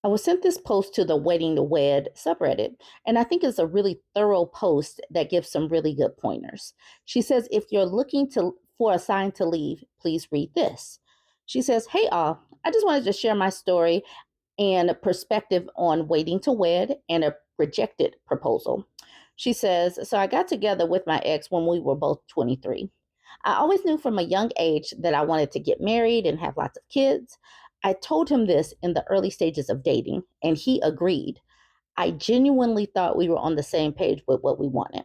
I was sent this post to the Wedding to Wed subreddit, and I think it's a really thorough post that gives some really good pointers. She says, if you're looking for a sign to leave, please read this. She says, hey all, I just wanted to share my story and a perspective on waiting to wed and a rejected proposal. She says, so I got together with my ex when we were both 23. I always knew from a young age that I wanted to get married and have lots of kids. I told him this in the early stages of dating, and he agreed. I genuinely thought we were on the same page with what we wanted.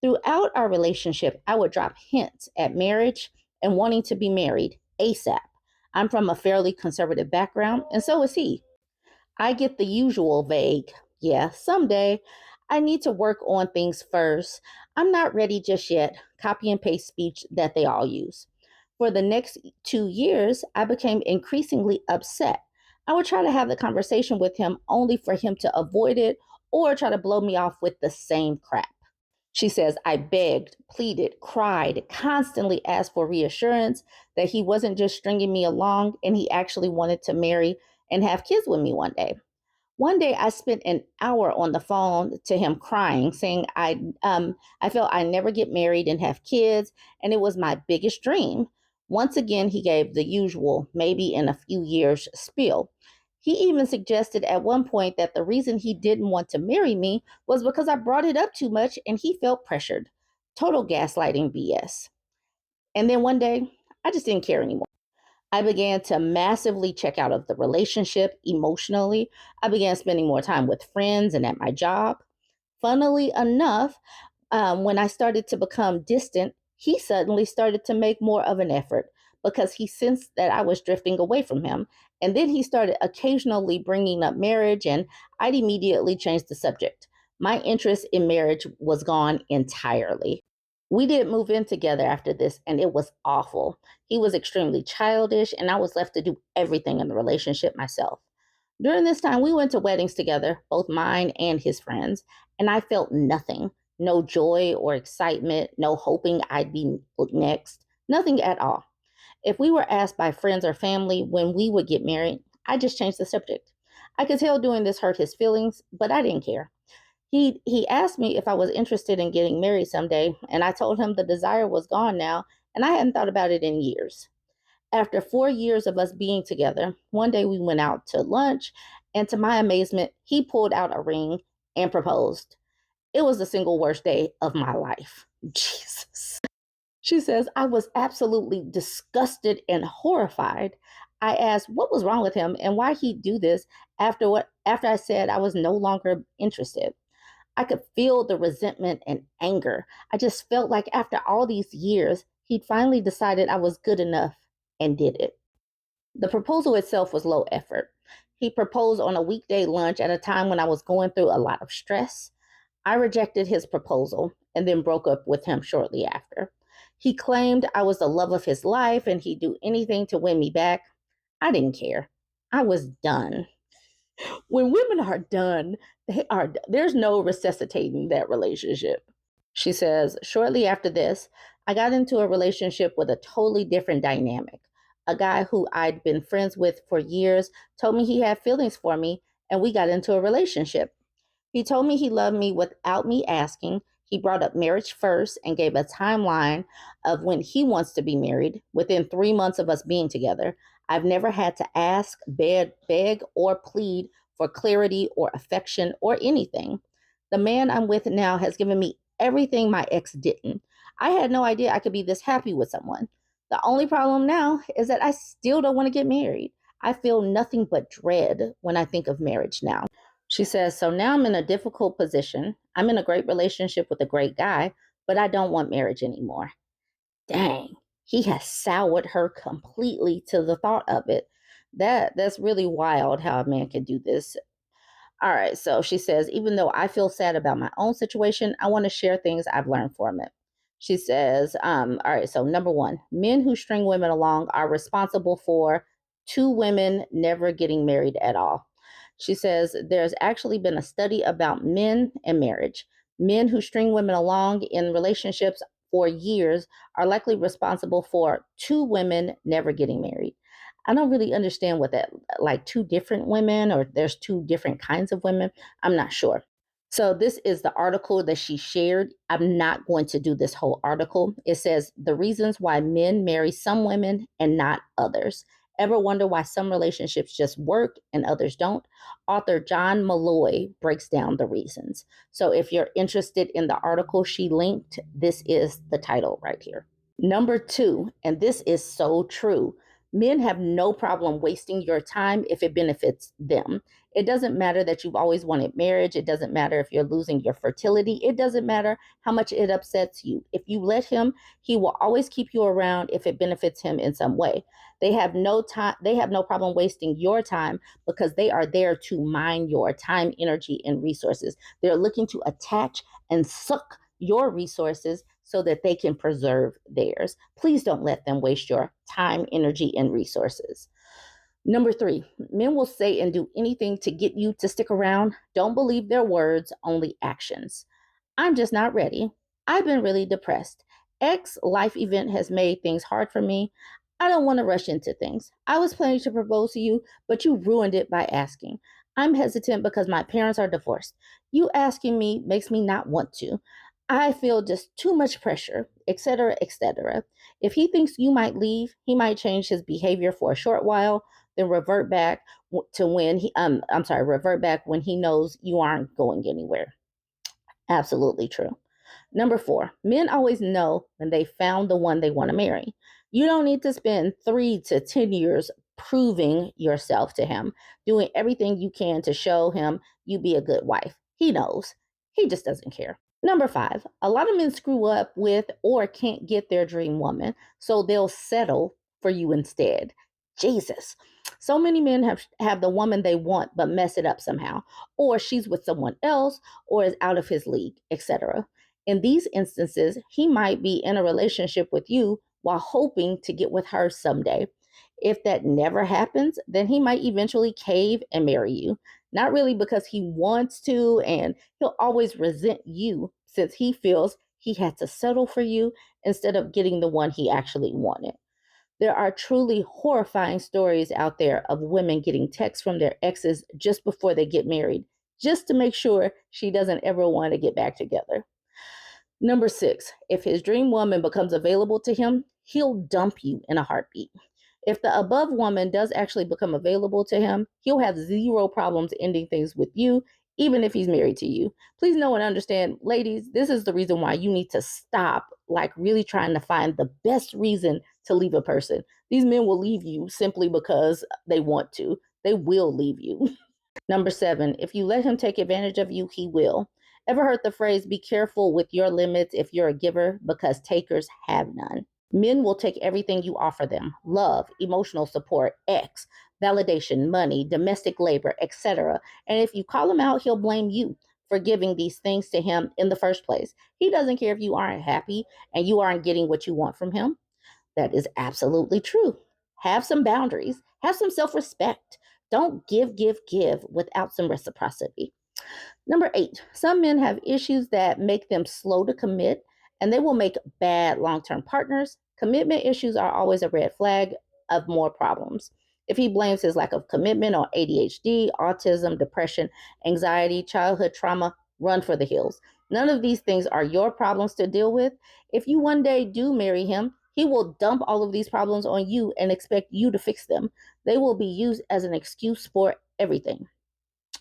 Throughout our relationship, I would drop hints at marriage and wanting to be married ASAP. I'm from a fairly conservative background, and so is he. I get the usual vague, yeah, someday. I need to work on things first. I'm not ready just yet. Copy and paste speech that they all use. For the next 2 years, I became increasingly upset. I would try to have the conversation with him only for him to avoid it or try to blow me off with the same crap. She says, I begged, pleaded, cried, constantly asked for reassurance that he wasn't just stringing me along and he actually wanted to marry and have kids with me one day. One day I spent an hour on the phone to him crying, saying I felt I never get married and have kids, and it was my biggest dream. Once again, he gave the usual, maybe in a few years spiel. He even suggested at one point that the reason he didn't want to marry me was because I brought it up too much and he felt pressured. Total gaslighting BS. And then one day, I just didn't care anymore. I began to massively check out of the relationship emotionally. I began spending more time with friends and at my job. Funnily enough, when I started to become distant, he suddenly started to make more of an effort because he sensed that I was drifting away from him. And then he started occasionally bringing up marriage, and I'd immediately change the subject. My interest in marriage was gone entirely. We didn't move in together after this, and it was awful. He was extremely childish, and I was left to do everything in the relationship myself. During this time, we went to weddings together, both mine and his friends, and I felt nothing. No joy or excitement, no hoping I'd be next, nothing at all. If we were asked by friends or family when we would get married, I just changed the subject. I could tell doing this hurt his feelings, but I didn't care. He asked me if I was interested in getting married someday, and I told him the desire was gone now, and I hadn't thought about it in years. After 4 years of us being together, one day we went out to lunch, and to my amazement, he pulled out a ring and proposed. It was the single worst day of my life. Jesus. She says, I was absolutely disgusted and horrified. I asked what was wrong with him and why he'd do this after I said I was no longer interested. I could feel the resentment and anger. I just felt like after all these years, he'd finally decided I was good enough and did it. The proposal itself was low effort. He proposed on a weekday lunch at a time when I was going through a lot of stress. I rejected his proposal and then broke up with him shortly after. He claimed I was the love of his life and he'd do anything to win me back. I didn't care. I was done. When women are done, there's no resuscitating that relationship. She says, shortly after this, I got into a relationship with a totally different dynamic. A guy who I'd been friends with for years told me he had feelings for me, and we got into a relationship. He told me he loved me without me asking. He brought up marriage first and gave a timeline of when he wants to be married within 3 months of us being together. I've never had to ask, beg, or plead for clarity or affection or anything. The man I'm with now has given me everything my ex didn't. I had no idea I could be this happy with someone. The only problem now is that I still don't want to get married. I feel nothing but dread when I think of marriage now. She says, so now I'm in a difficult position. I'm in a great relationship with a great guy, but I don't want marriage anymore. Dang, he has soured her completely to the thought of it. That's really wild how a man can do this. All right, so she says, even though I feel sad about my own situation, I want to share things I've learned from it. She says, all right, so number one, men who string women along are responsible for two women never getting married at all. She says, there's actually been a study about men and marriage. Men who string women along in relationships for years are likely responsible for two women never getting married. I don't really understand what that, like two different women, or there's two different kinds of women. I'm not sure. So this is the article that she shared. I'm not going to do this whole article. It says the reasons why men marry some women and not others. Ever wonder why some relationships just work and others don't? Author John Malloy breaks down the reasons. So if you're interested in the article she linked, this is the title right here. Number two, and this is so true, men have no problem wasting your time if it benefits them. It doesn't matter that you've always wanted marriage. It doesn't matter if you're losing your fertility. It doesn't matter how much it upsets you. If you let him, he will always keep you around if it benefits him in some way. They have no problem wasting your time because they are there to mine your time, energy, and resources. They're looking to attach and suck your resources so that they can preserve theirs. Please don't let them waste your time, energy, and resources. Number three, men will say and do anything to get you to stick around. Don't believe their words, only actions. I'm just not ready. I've been really depressed. X life event has made things hard for me. I don't want to rush into things. I was planning to propose to you, but you ruined it by asking. I'm hesitant because my parents are divorced. You asking me makes me not want to. I feel just too much pressure, etc., etc. If he thinks you might leave, he might change his behavior for a short while, then revert back to when revert back when he knows you aren't going anywhere. Absolutely true. Number four, men always know when they found the one they want to marry. You don't need to spend 3 to 10 years proving yourself to him, doing everything you can to show him you be a good wife. He knows. He just doesn't care. Number five, a lot of men screw up with or can't get their dream woman, so they'll settle for you instead. Jesus. So many men have the woman they want but mess it up somehow, or she's with someone else, or is out of his league, etc. In these instances, he might be in a relationship with you while hoping to get with her someday. If that never happens, then he might eventually cave and marry you. Not really because he wants to, and he'll always resent you since he feels he had to settle for you instead of getting the one he actually wanted. There are truly horrifying stories out there of women getting texts from their exes just before they get married, just to make sure she doesn't ever want to get back together. Number six, if his dream woman becomes available to him, he'll dump you in a heartbeat. If the above woman does actually become available to him, he'll have zero problems ending things with you, even if he's married to you. Please know and understand, ladies, this is the reason why you need to stop, like, really trying to find the best reason to leave a person. These men will leave you simply because they want to. They will leave you. Number seven, if you let him take advantage of you, he will. Ever heard the phrase, be careful with your limits if you're a giver, because takers have none? Men will take everything you offer them: love, emotional support, X, validation, money, domestic labor, etc. And if you call him out, he'll blame you for giving these things to him in the first place. He doesn't care if you aren't happy and you aren't getting what you want from him. That is absolutely true. Have some boundaries, have some self respect. Don't give without some reciprocity. Number eight, some men have issues that make them slow to commit, and they will make bad long term partners. Commitment issues are always a red flag of more problems. If he blames his lack of commitment on ADHD, autism, depression, anxiety, childhood trauma, run for the hills. None of these things are your problems to deal with. If you one day do marry him, he will dump all of these problems on you and expect you to fix them. They will be used as an excuse for everything.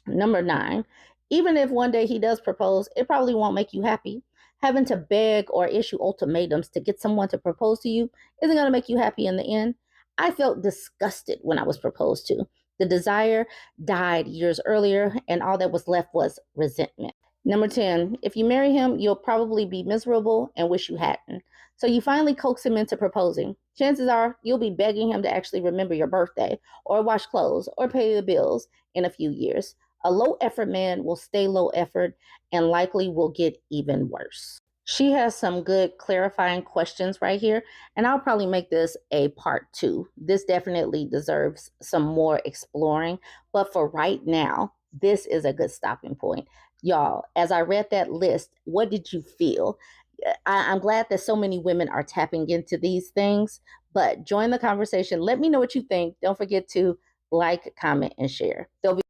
Number nine, even if one day he does propose, it probably won't make you happy. Having to beg or issue ultimatums to get someone to propose to you isn't going to make you happy in the end. I felt disgusted when I was proposed to. The desire died years earlier, and all that was left was resentment. Number 10, if you marry him, you'll probably be miserable and wish you hadn't. So you finally coax him into proposing. Chances are you'll be begging him to actually remember your birthday, or wash clothes, or pay the bills in a few years. A low effort man will stay low effort and likely will get even worse. She has some good clarifying questions right here, and I'll probably make this a part two. This definitely deserves some more exploring, but for right now, this is a good stopping point. Y'all, as I read that list, what did you feel? I'm glad that so many women are tapping into these things, but join the conversation. Let me know what you think. Don't forget to like, comment, and share. There'll be